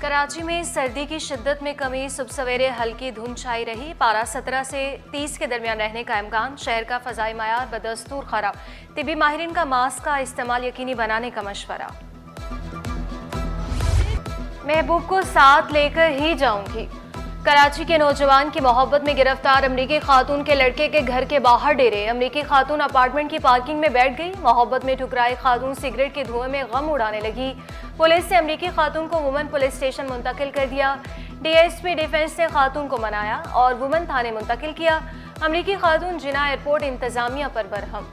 कराची में सर्दी की शिद्दत में कमी, सुबह सवेरे हल्की धुंध छाई रही। पारा 17 से 30 के दरमियान रहने का इम्कान। शहर का फ़ज़ाई मायार बदस्तूर खराब। तिब्बी माहिरीन का मास्क का इस्तेमाल यकीनी बनाने का मशवरा। महबूब को साथ लेकर ही जाऊंगी। कराची के नौजवान की मोहब्बत में गिरफ्तार अमरीकी खातून के लड़के के घर के बाहर डेरे। अमरीकी खातून अपार्टमेंट की पार्किंग में बैठ गई। मोहब्बत में ठुकराई खातून सिगरेट के धुएं में गम उड़ाने लगी। पुलिस ने अमरीकी खातून को वुमन पुलिस स्टेशन मुंतकिल कर दिया। डीएसपी डिफेंस ने खातून को मनाया और वुमन थाने मुंतकिल किया। अमरीकी खातून जिना एयरपोर्ट इंतजामिया पर बरहम।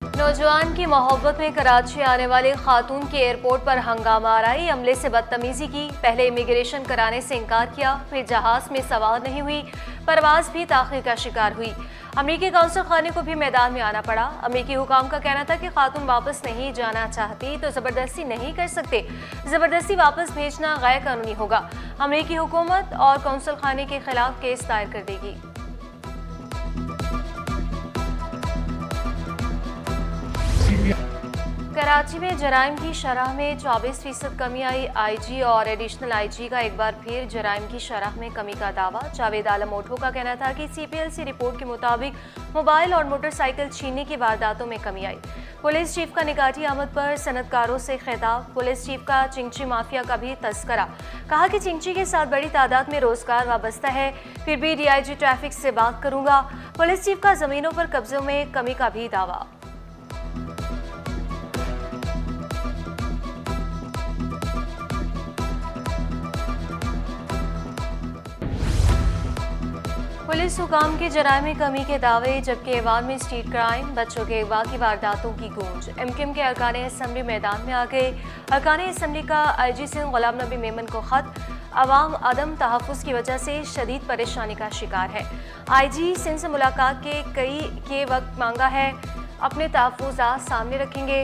नौजवान की मोहब्बत में कराची आने वाले खातून के एयरपोर्ट पर हंगामा आराई। अमले से बदतमीजी की। पहले इमिग्रेशन कराने से इनकार किया, फिर जहाज में सवार नहीं हुई। परवाज भी ताख़ीर का शिकार हुई। अमरीकी काउंसिल खाने को भी मैदान में आना पड़ा। अमरीकी हुकाम का कहना था कि खातून वापस नहीं जाना चाहती तो ज़बरदस्ती नहीं कर सकते। ज़बरदस्ती वापस भेजना गैर कानूनी होगा। अमरीकी हुकूमत और काउंसिल खाने के खिलाफ केस दायर कर देगी। कराची में जराइम की शरह में 24% कमी आई। आईजी और एडिशनल आईजी का एक बार फिर जराइम की शरह में कमी का दावा। जावेद आलम ओठो का कहना था कि सीपीएलसी रिपोर्ट के मुताबिक मोबाइल और मोटरसाइकिल छीनने की वारदातों में कमी आई। पुलिस चीफ का निकाती आमद पर सनतकारों से खिताब। पुलिस चीफ का चिंची माफिया का भी तस्करा। कहा कि चिंची के साथ बड़ी तादाद में रोजगार वाबस्ता है, फिर भी डीआईजी ट्रैफिक से बात करूंगा। पुलिस चीफ का जमीनों पर कब्जों में कमी का भी दावा। पुलिस हुकाम के जराइम में कमी के दावे, जबकि ऐवान में स्ट्रीट क्राइम, बच्चों के अगवा की वारदातों की गूंज। एमकेएम के अरकान असम्बली मैदान में आ गए। अरकान असम्बली का आईजी सिंध गुलाम नबी मेमन को खत। अवाम अदम तहफ़्फ़ुज़ की वजह से शदीद परेशानी का शिकार है। आईजी सिंध से मुलाकात के वक्त मांगा है, अपने तहफ़्फ़ुज़ात सामने रखेंगे।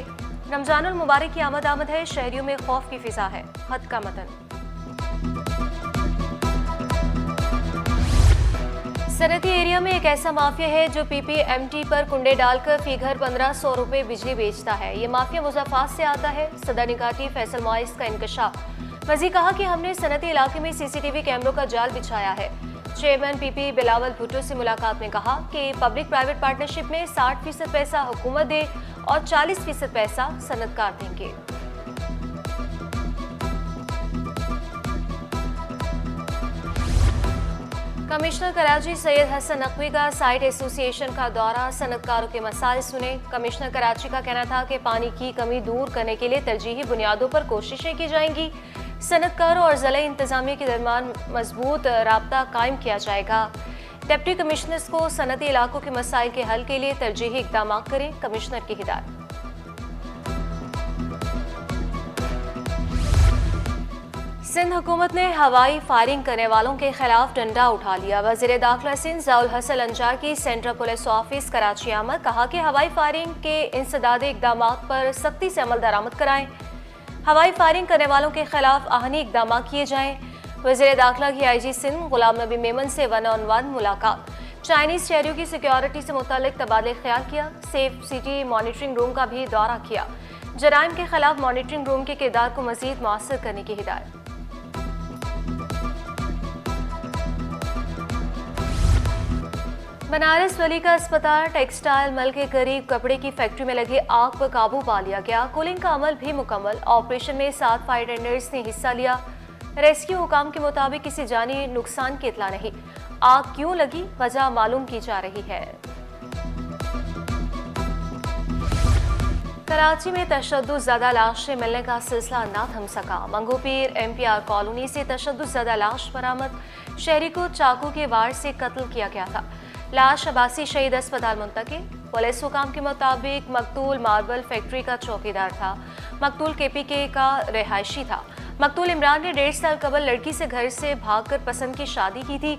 रमज़ानुल मुबारक की आमद है, शहरियों में खौफ की फिजा है। खत का मतन। सनती एरिया में एक ऐसा माफिया है जो पीपीएमटी पर कुंडे डालकर फी घर 1500 रुपए बिजली बेचता है। ये माफिया मुज़फ्फराबाद से आता है। सदर निकाती फैसल मुइज़ का इंकशाफ। मज़ीद कहा कि हमने सनती इलाके में सीसीटीवी कैमरों का जाल बिछाया है। चेयरमैन पीपी बिलावल भुट्टो से मुलाकात में कहा कि पब्लिक प्राइवेट पार्टनरशिप में 60% पैसा हुकूमत दे और 40% पैसा सनतकार देंगे। कमिश्नर कराची सैयद हसन नकवी का साइट एसोसिएशन का दौरा। सनतकारों के मसाइल सुने। कमिश्नर कराची का कहना था कि पानी की कमी दूर करने के लिए तरजीही बुनियादों पर कोशिशें की जाएंगी। सनतकारों और ज़िला इंतजामिया के दरमियान मजबूत राब्ता कायम किया जाएगा। डिप्टी कमिश्नर्स को सनती इलाकों के मसाइल के हल के लिए तरजीही इक़दाम करें, कमिश्नर की हिदायत। सिंध हुकूमत ने हवाई फायरिंग करने वालों के खिलाफ डंडा उठा लिया। वज़ीर दाखिला सिंध ज़ाउल हसन अंजार की सेंट्रल पुलिस ऑफिस कराची आमद। कहा कि हवाई फायरिंग के इंसदादी इक़दाम पर सख्ती से अमल दरामद कराएं। हवाई फायरिंग करने वालों के खिलाफ आहनी इक़दाम किए जाएं। वज़ीर दाखिला की आईजी सिंध गुलाम नबी मेमन से 1-on-1 मुलाकात। चाइनीज़ शहरियों की सिक्योरिटी से मुतालिक तबादले ख्याल किया। सेफ सिटी मॉनिटरिंग रूम का भी दौरा किया। जराइम के खिलाफ मॉनिटरिंग रूम के किरदार को मज़ीद मौसर करने की हिदायत। बनारस वली का अस्पताल टेक्सटाइल मल के करीब कपड़े की फैक्ट्री में लगी आग पर काबू पा लिया गया। कूलिंग का अमल भी मुकम्मल। ऑपरेशन में 7 फायर टेंडर्स ने हिस्सा लिया। रेस्क्यू हुकाम के मुताबिक किसी जानी नुकसान की इतला नहीं। आग क्यों लगी, वजह मालूम की जा रही है। कराची में तशद्दुद ज़दा लाशें मिलने का सिलसिला ना थम सका। मंगूपीर एमपीआर कॉलोनी से तशद्दुद ज़दा लाश बरामद। शहरी को चाकू के वार से कत्ल किया गया था। लाश अब्बासी शहीद अस्पताल मुंतकिल। पुलिस हुकाम के मुताबिक मकतूल मार्बल फैक्ट्री का चौकीदार था। मकतूल केपीके का रिहायशी था। मकतूल इमरान ने 1.5 साल कबल लड़की से घर से भागकर पसंद की शादी की थी।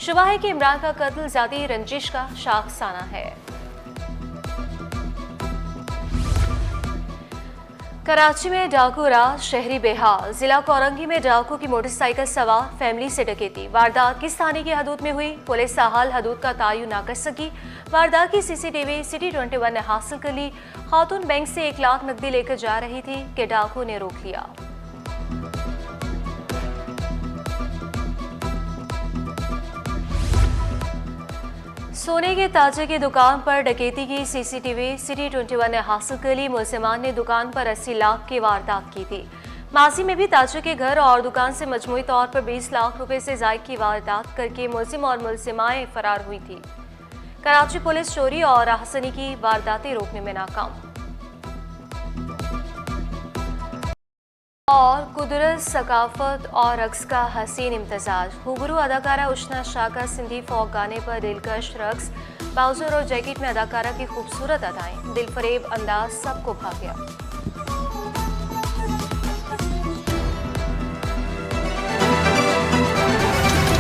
शुबा है कि इमरान का कत्ल ज़ाती रंजिश का शाखसाना है। कराची में डाकू राज, शहरी बेहाल। जिला कोरंगी में डाकू की मोटरसाइकिल सवार फैमिली से डकैती। वारदात किस थाने की हदूद में हुई, पुलिस ताहाल हदूद का तयन ना कर सकी। वारदात की सीसीटीवी सिटी 21 ने हासिल कर ली। खातून बैंक से 1 लाख नकदी लेकर जा रही थी कि डाकू ने रोक लिया। सोने के ताजे की दुकान पर डकैती की सीसीटीवी सिटी 21 ने हासिल कर ली। मुलजिमान ने दुकान पर 80 लाख की वारदात की थी। माजी में भी ताजे के घर और दुकान से मजमूई तौर पर 20 लाख रुपए से जायद की वारदात करके मुलजिम और मुलजिमाएं फरार हुई थी। कराची पुलिस चोरी और आसनी की वारदातें रोकने में नाकाम। और कुदरत, सकाफत और रक्स का हसीन इम्तजाज। हुबरू अदाकारा उशना शाह का सिंधी फोक गाने पर दिलकश रक्स, बाउजर और जैकेट में अदाकारा की खूबसूरत अदाएं, दिलफरेब अंदाज सबको भा गया।